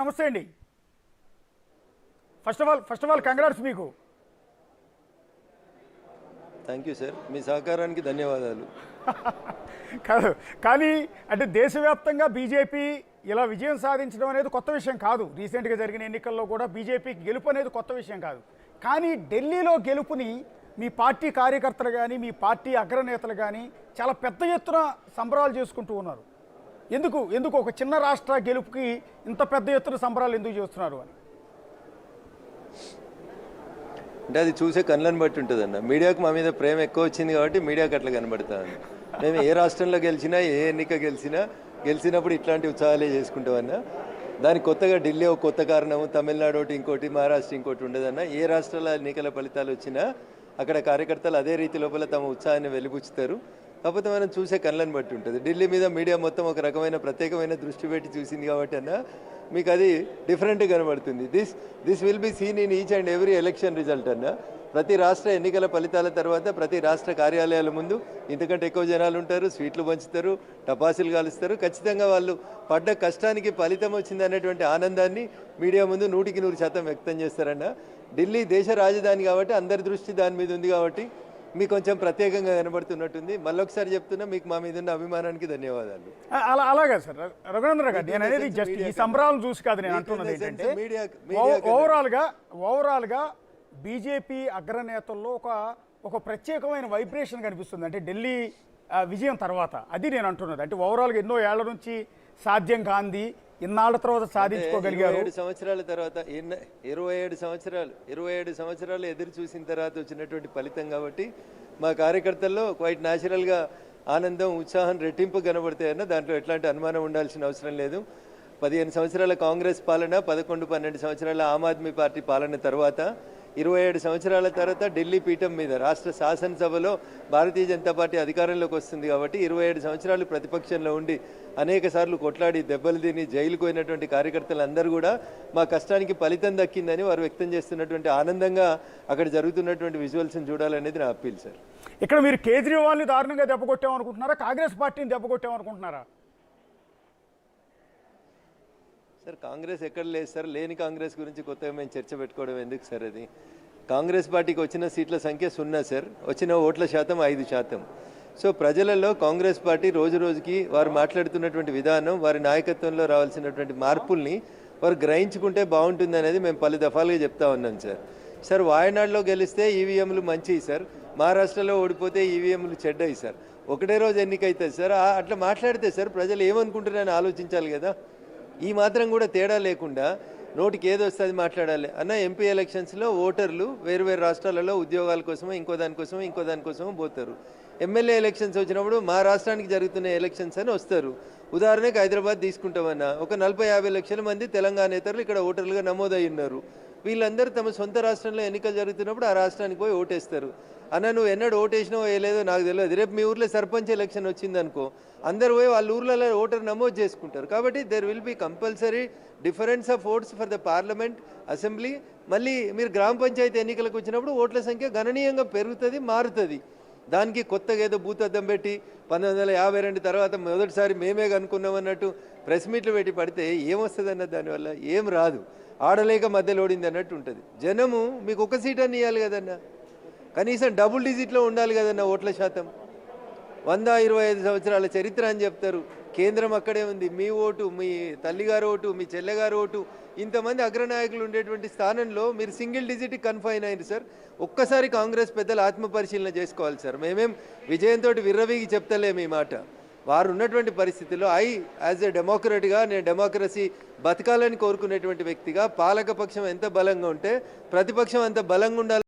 నమస్తే అండి. First of all congrats మీకు. థ్యాంక్ యూ సార్, మీ సహకారానికి ధన్యవాదాలు. కాదు, కానీ అంటే దేశవ్యాప్తంగా బీజేపీ ఇలా విజయం సాధించడం అనేది కొత్త విషయం కాదు. రీసెంట్గా జరిగిన ఎన్నికల్లో కూడా బీజేపీకి గెలుపు అనేది కొత్త విషయం కాదు. కానీ ఢిల్లీలో గెలుపుని మీ పార్టీ కార్యకర్తలు కానీ మీ పార్టీ అగ్రనేతలు కానీ చాలా పెద్ద ఎత్తున సంబరాలు చేసుకుంటూ ఉన్నారు. ఎందుకు ఒక చిన్న రాష్ట్ర గెలుపుకి ఇంత పెద్ద ఎత్తున సంబరాలు ఎందుకు చేస్తున్నారు అని? అంటే అది చూసే కళ్ళని బట్టి ఉంటుంది అన్న. మీడియాకు మా మీద ప్రేమ ఎక్కువ వచ్చింది కాబట్టి మీడియాకి అట్లా కనబడుతుంది. మేము ఏ రాష్ట్రంలో గెలిచినా, ఏ ఎన్నిక గెలిచినప్పుడు ఇట్లాంటి ఉత్సాహాలే చేసుకుంటామన్నా. దానికి కొత్తగా ఢిల్లీ ఒక కొత్త కారణము, తమిళనాడు ఒకటి, ఇంకోటి, మహారాష్ట్ర ఇంకోటి ఉండదన్న. ఏ రాష్ట్రాల ఎన్నికల ఫలితాలు వచ్చినా అక్కడ కార్యకర్తలు అదే రీతి లోపల తమ ఉత్సాహాన్ని వెలిబుచ్చుతారు. కాకపోతే మనం చూసే కళ్ళని బట్టి ఉంటుంది. ఢిల్లీ మీద మీడియా మొత్తం ఒక రకమైన ప్రత్యేకమైన దృష్టి పెట్టి చూసింది కాబట్టి అన్న మీకు అది డిఫరెంట్గా కనబడుతుంది. This will be seen in each and every election result అన్న. ప్రతి రాష్ట్ర ఎన్నికల ఫలితాల తర్వాత ప్రతి రాష్ట్ర కార్యాలయాల ముందు ఇంతకంటే ఎక్కువ జనాలు ఉంటారు, స్వీట్లు పంచుతారు, టపాసులు కాలుస్తారు. ఖచ్చితంగా వాళ్ళు పడ్డ కష్టానికి ఫలితం వచ్చింది అనేటువంటి ఆనందాన్ని మీడియా ముందు 100% వ్యక్తం చేస్తారన్న. ఢిల్లీ దేశ రాజధాని కాబట్టి అందరి దృష్టి దాని మీద ఉంది కాబట్టి మీకు కొంచెం ప్రత్యేకంగా కనబడుతున్నట్టుంది. మళ్ళొకసారి చెప్తున్నా, మీకు మా మీద ఉన్న అభిమానానికి ధన్యవాదాలు. అలాగే సార్ రఘునందన్ గారు, నేను అనేది జస్ట్ ఈ సంబరాలను చూసి కాదు నేను అంటున్నది ఏంటంటే ఓవరాల్గా బీజేపీ అగ్రనేతల్లో ఒక ప్రత్యేకమైన వైబ్రేషన్ కనిపిస్తుంది. అంటే ఢిల్లీ విజయం తర్వాత అది నేను అంటున్నది. అంటే ఓవరాల్గా ఎన్నో ఏళ్ల నుంచి సాధ్యం కాంది ఇన్నాళ్ల తర్వాత సాధించుకోగలిగారు. 27 సంవత్సరాల తర్వాత 27 సంవత్సరాలు ఎదురు చూసిన తర్వాత వచ్చినటువంటి ఫలితం కాబట్టి మా కార్యకర్తల్లో క్వైట్ న్యాచురల్గా ఆనందం, ఉత్సాహం రెట్టింపు కనబడతాయన్న. దాంట్లో ఎట్లాంటి అనుమానం ఉండాల్సిన అవసరం లేదు. 15 సంవత్సరాల కాంగ్రెస్ పాలన, 11-12 సంవత్సరాల ఆమ్ ఆద్మీ పార్టీ పాలన తర్వాత 27 సంవత్సరాల తర్వాత ఢిల్లీ పీఠం మీద రాష్ట్ర శాసనసభలో భారతీయ జనతా పార్టీ అధికారంలోకి వస్తుంది కాబట్టి 27 సంవత్సరాలు ప్రతిపక్షంలో ఉండి అనేక సార్లు కొట్లాడి దెబ్బలు తిని జైలుకు పోయినటువంటి కార్యకర్తలందరూ కూడా మా కష్టానికి ఫలితం దక్కిందని వారు వ్యక్తం చేస్తున్నటువంటి ఆనందంగా అక్కడ జరుగుతున్నటువంటి విజువల్స్ని చూడాలనేది నా అప్పీల్ సార్. ఇక్కడ మీరు కేజ్రీవాల్ని దారుణంగా దెబ్బకొట్టామనుకుంటున్నారా, కాంగ్రెస్ పార్టీని దెబ్బకొట్టామనుకుంటున్నారా? సార్ కాంగ్రెస్ ఎక్కడ లేదు సార్. లేని కాంగ్రెస్ గురించి కొత్తగా మేము చర్చ పెట్టుకోవడం ఎందుకు సార్? అది కాంగ్రెస్ పార్టీకి వచ్చిన సీట్ల సంఖ్య 0 సార్, వచ్చిన ఓట్ల శాతం 5%. సో ప్రజలలో కాంగ్రెస్ పార్టీ రోజు రోజుకి వారు మాట్లాడుతున్నటువంటి విధానం, వారి నాయకత్వంలో రావాల్సినటువంటి మార్పుల్ని వారు గ్రహించుకుంటే బాగుంటుంది అనేది మేము పలు దఫాలుగా చెప్తా ఉన్నాం సార్. సార్ వాయనాడులో గెలిస్తే ఈవీఎంలు మంచివి సార్, మహారాష్ట్రలో ఓడిపోతే ఈవీఎంలు చెడ్డవి సార్. ఒకటే రోజు ఎన్నికైతుంది సార్. అట్లా మాట్లాడితే సార్ ప్రజలు ఏమనుకుంటున్నారని ఆలోచించాలి కదా. ఈ మాత్రం కూడా తేడా లేకుండా నోటికి ఏదో వస్తుంది మాట్లాడాలి అన్న. ఎంపీ ఎలక్షన్స్లో ఓటర్లు వేరు రాష్ట్రాలలో ఉద్యోగాల కోసమో ఇంకో దానికోసమో పోతారు. ఎమ్మెల్యే ఎలక్షన్స్ వచ్చినప్పుడు మా రాష్ట్రానికి జరుగుతున్న ఎలక్షన్స్ అని వస్తారు. ఉదాహరణకు హైదరాబాద్ తీసుకుంటామన్నా, ఒక 40-50 లక్షల మంది తెలంగాణేతరులు ఇక్కడ ఓటర్లుగా నమోదై ఉన్నారు. వీళ్ళందరూ తమ సొంత రాష్ట్రంలో ఎన్నికలు జరుగుతున్నప్పుడు ఆ రాష్ట్రానికి పోయి ఓటేస్తారు. అన్న నువ్వు ఎన్నడూ ఓటేసినో వేయలేదో నాకు తెలియదు. రేపు మీ ఊర్లో సర్పంచ్ ఎలక్షన్ వచ్చిందనుకో, అందరు పోయి వాళ్ళ ఊర్లలో ఓటర్ నమోదు చేసుకుంటారు. కాబట్టి there will be compulsory difference of votes for the parliament, assembly. మళ్ళీ మీరు గ్రామ పంచాయతీ ఎన్నికలకు వచ్చినప్పుడు ఓట్ల సంఖ్య గణనీయంగా పెరుగుతుంది, మారుతుంది. దానికి కొత్తగా ఏదో భూతద్దం పెట్టి 1952 తర్వాత మొదటిసారి మేమే కనుక్కున్నామన్నట్టు ప్రెస్ మీట్లు పెట్టి పడితే ఏమొస్తుంది అన్న, దానివల్ల ఏం రాదు. ఆడలేక మధ్యలో ఓడింది అన్నట్టు ఉంటుంది. జనము మీకు ఒక సీట్ అని ఇవ్వాలి కదన్న, కనీసం డబుల్ డిజిట్లో ఉండాలి కదన్న ఓట్ల శాతం. 125 సంవత్సరాల చరిత్ర అని చెప్తారు. కేంద్రం అక్కడే ఉంది. మీ ఓటు, మీ తల్లిగారు ఓటు, మీ చెల్లెగారు ఓటు, ఇంతమంది అగ్రనాయకులు ఉండేటువంటి స్థానంలో మీరు సింగిల్ డిజిట్కి కన్ఫైన్ అయింది సార్. ఒక్కసారి కాంగ్రెస్ పెద్దలు ఆత్మపరిశీలన చేసుకోవాలి సార్. మేమేం విజయంతో విర్రవీగి చెప్తలేము ఈ మాట. వారు ఉన్నటువంటి పరిస్థితుల్లో యాజ్ ఎ డెమోక్రట్గా నేను డెమోక్రసీ బతకాలని కోరుకునేటువంటి వ్యక్తిగా పాలకపక్షం ఎంత బలంగా ఉంటే ప్రతిపక్షం అంత బలంగా ఉండాలి.